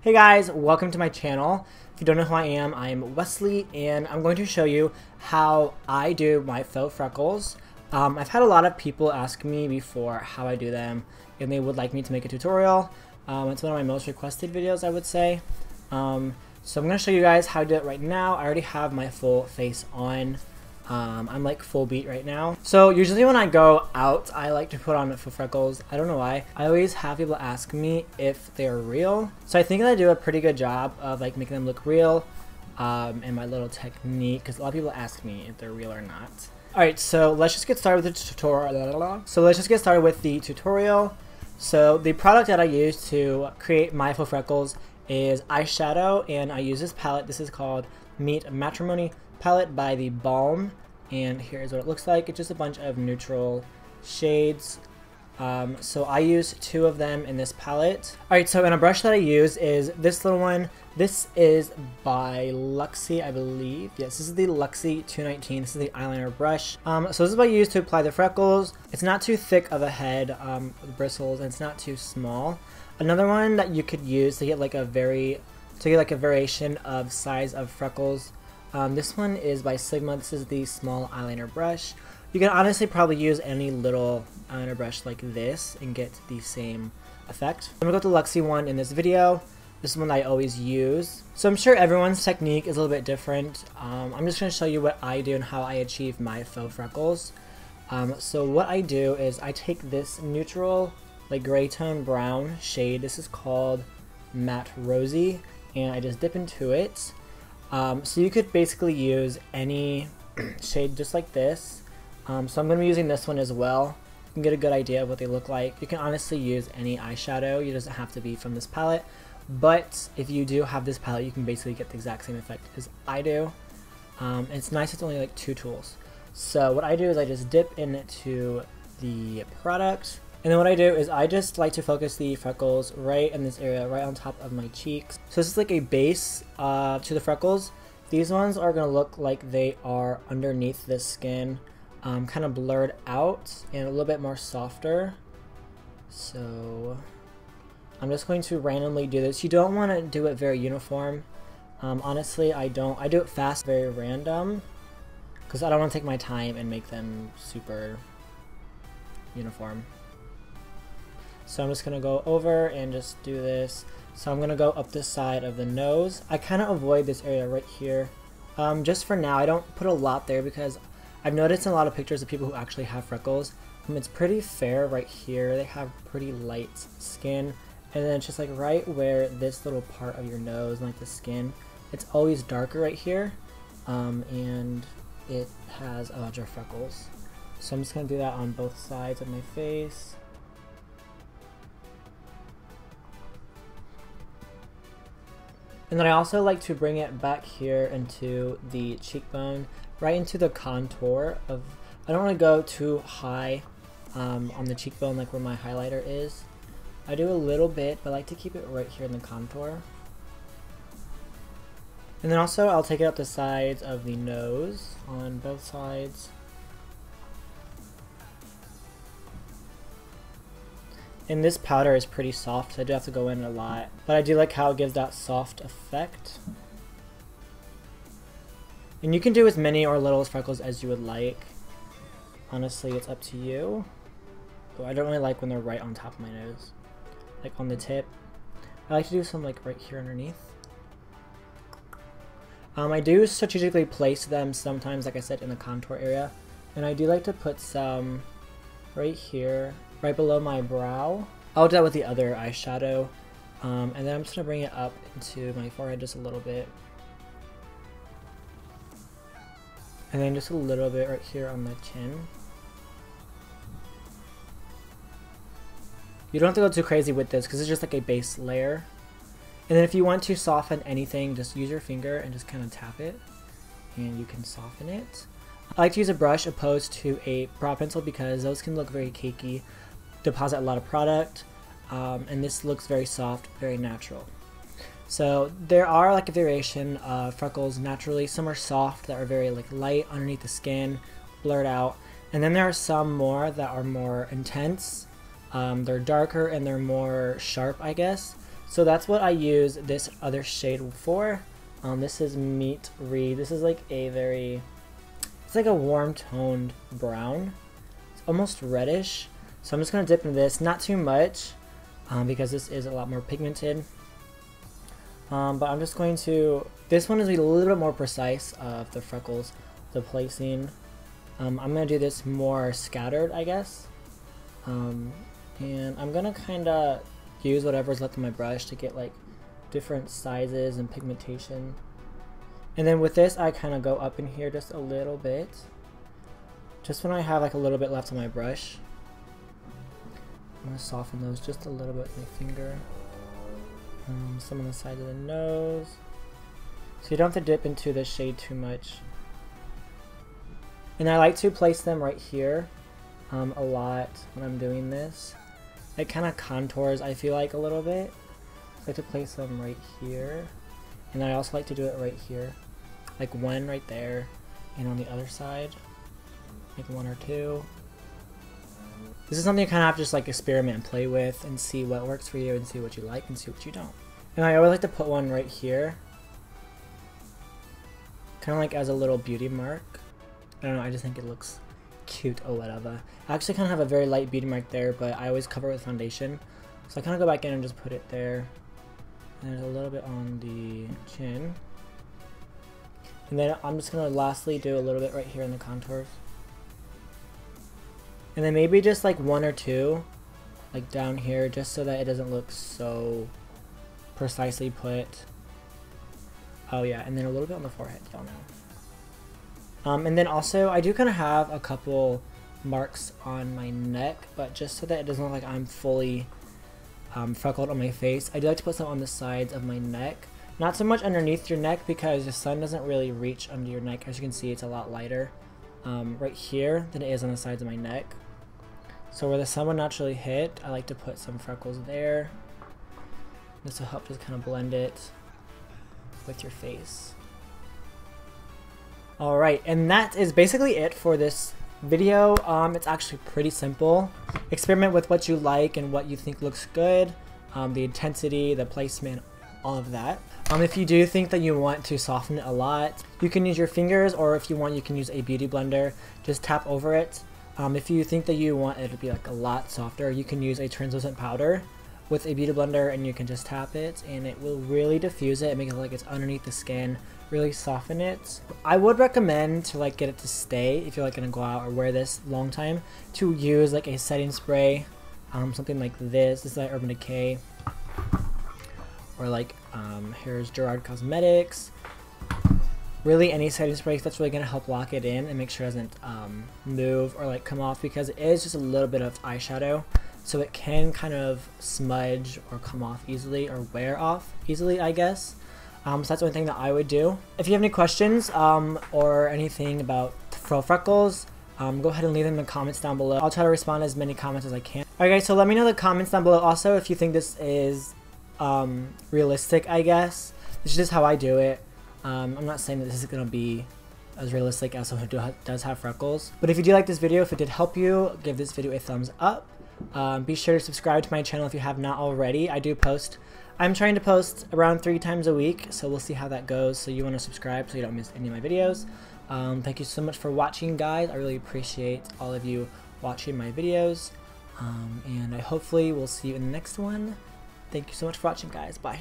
Hey guys, welcome to my channel. If you don't know who I am Wesley, and I'm going to show you how I do my faux freckles. I've had a lot of people ask me before how I do them, and they would like me to make a tutorial. It's one of my most requested videos, I would say. So I'm going to show you guys how to do it right now. I already have my full face on. I'm like full beat right now. So usually when I go out, I like to put on faux freckles. I don't know why. I always have people ask me if they're real. So I think that I do a pretty good job of like making them look real, and my little technique, because a lot of people ask me if they're real or not. Alright, so let's just get started with the tutorial. So the product that I use to create my faux freckles is eyeshadow, and I use this palette. This is called Meet Matrimony palette by the Balm, and here's what it looks like. It's just a bunch of neutral shades. So I use 2 of them in this palette. Alright, so in a brush that I use is this little one. This is by Luxie, I believe. Yes, this is the Luxie 219. This is the eyeliner brush. So this is what I use to apply the freckles. It's not too thick of a head with bristles, and it's not too small. Another one that you could use to get like a variation of size of freckles. This one is by Sigma. This is the small eyeliner brush. You can honestly probably use any little eyeliner brush like this and get the same effect. I'm gonna go with the Luxie one in this video. This is one that I always use. So I'm sure everyone's technique is a little bit different. I'm just gonna show you what I do and how I achieve my faux freckles. So what I do is I take this neutral, like gray tone brown shade. This is called Matte Rosy, and I just dip into it. So you could basically use any shade just like this. So I'm going to be using this one as well. You can get a good idea of what they look like. You can honestly use any eyeshadow. It doesn't have to be from this palette. But if you do have this palette, you can basically get the exact same effect as I do. And it's nice, it's only like 2 tools. So what I do is I just dip into the product. And then what I do is I just like to focus the freckles right in this area, right on top of my cheeks. So this is like a base to the freckles. These ones are going to look like they are underneath the skin, kind of blurred out and a little bit more softer. So I'm just going to randomly do this. You don't want to do it very uniform. Honestly, I do it fast, very random, because I don't want to take my time and make them super uniform. So I'm just going to go over and just do this. So I'm going to go up this side of the nose. I kind of avoid this area right here. Just for now, I don't put a lot there because I've noticed in a lot of pictures of people who actually have freckles, it's pretty fair right here. They have pretty light skin. And then it's just like right where this little part of your nose, like the skin, it's always darker right here. And it has a bunch of freckles. So I'm just going to do that on both sides of my face. And then I also like to bring it back here into the cheekbone, right into the contour of, I don't want to go too high on the cheekbone like where my highlighter is. I do a little bit, but I like to keep it right here in the contour. And then also I'll take it up the sides of the nose on both sides. And this powder is pretty soft, so I do have to go in a lot. But I do like how it gives that soft effect. And you can do as many or little freckles as you would like. Honestly, it's up to you. But I don't really like when they're right on top of my nose. Like on the tip. I like to do some like right here underneath. I do strategically place them sometimes, like I said, in the contour area. And I do like to put some right here, right below my brow. I'll do that with the other eyeshadow. And then I'm just going to bring it up into my forehead just a little bit. And then just a little bit right here on the chin. You don't have to go too crazy with this because it's just like a base layer. And then if you want to soften anything, just use your finger and just kind of tap it. And you can soften it. I like to use a brush opposed to a brow pencil because those can look very cakey, deposit a lot of product, and this looks very soft, very natural. So there are like a variation of freckles naturally. Some are soft that are very like light underneath the skin, blurred out, and then there are some more that are more intense. They're darker and they're more sharp, I guess. So that's what I use this other shade for. This is Meet Reed. This is like a very, it's like a warm toned brown. It's almost reddish. So I'm just going to dip into this, not too much, because this is a lot more pigmented. But I'm just going to, this one is a little bit more precise of the freckles, the placing. I'm going to do this more scattered, I guess. And I'm going to kind of use whatever's left on my brush to get like different sizes and pigmentation. And then with this, I kind of go up in here just a little bit. Just when I have like a little bit left on my brush. I'm going to soften those just a little bit with my finger. Some on the side of the nose. So you don't have to dip into the shade too much. And I like to place them right here a lot when I'm doing this. It kind of contours, I feel like, a little bit. I like to place them right here. And I also like to do it right here. Like one right there. And on the other side. Like one or two. This is something you kind of have to just like experiment and play with and see what works for you and see what you like and see what you don't. And I always like to put one right here. Kind of like as a little beauty mark. I don't know, I just think it looks cute or whatever. I actually kind of have a very light beauty mark there, but I always cover it with foundation. So I kind of go back in and just put it there. And there's a little bit on the chin. And then I'm just going to lastly do a little bit right here in the contours. And then maybe just like one or two, like down here, just so that it doesn't look so precisely put. Oh yeah, and then a little bit on the forehead, y'all know. And then also, I do kind of have a couple marks on my neck, but just so that it doesn't look like I'm fully freckled on my face, I do like to put some on the sides of my neck. Not so much underneath your neck because the sun doesn't really reach under your neck. As you can see, it's a lot lighter right here than it is on the sides of my neck. So where the sun would naturally hit, I like to put some freckles there. This will help just kind of blend it with your face. Alright, and that is basically it for this video. It's actually pretty simple. Experiment with what you like and what you think looks good. The intensity, the placement, all of that. If you do think that you want to soften it a lot, you can use your fingers, or if you want, you can use a beauty blender. Just tap over it. If you think that you want it to be like a lot softer, you can use a translucent powder with a beauty blender, and you can just tap it and it will really diffuse it and make it look like it's underneath the skin, really soften it. I would recommend to like get it to stay if you're like gonna go out or wear this long time, to use like a setting spray, something like this. This is like Urban Decay, or like here's Gerard Cosmetics. Really any setting spray that's really gonna help lock it in and make sure it doesn't move or like come off, because it is just a little bit of eyeshadow. So it can kind of smudge or come off easily, or wear off easily, I guess. So that's the only thing that I would do. If you have any questions or anything about Faux Freckles, go ahead and leave them in the comments down below. I'll try to respond to as many comments as I can. Alright guys, so let me know in the comments down below also if you think this is realistic, I guess. This is just how I do it. I'm not saying that this is going to be as realistic as someone who does have freckles. But if you do like this video, if it did help you, give this video a thumbs up. Be sure to subscribe to my channel if you have not already. I'm trying to post around 3 times a week, so we'll see how that goes. So you want to subscribe so you don't miss any of my videos. Thank you so much for watching, guys. I really appreciate all of you watching my videos. And I hopefully will see you in the next one. Thank you so much for watching, guys. Bye.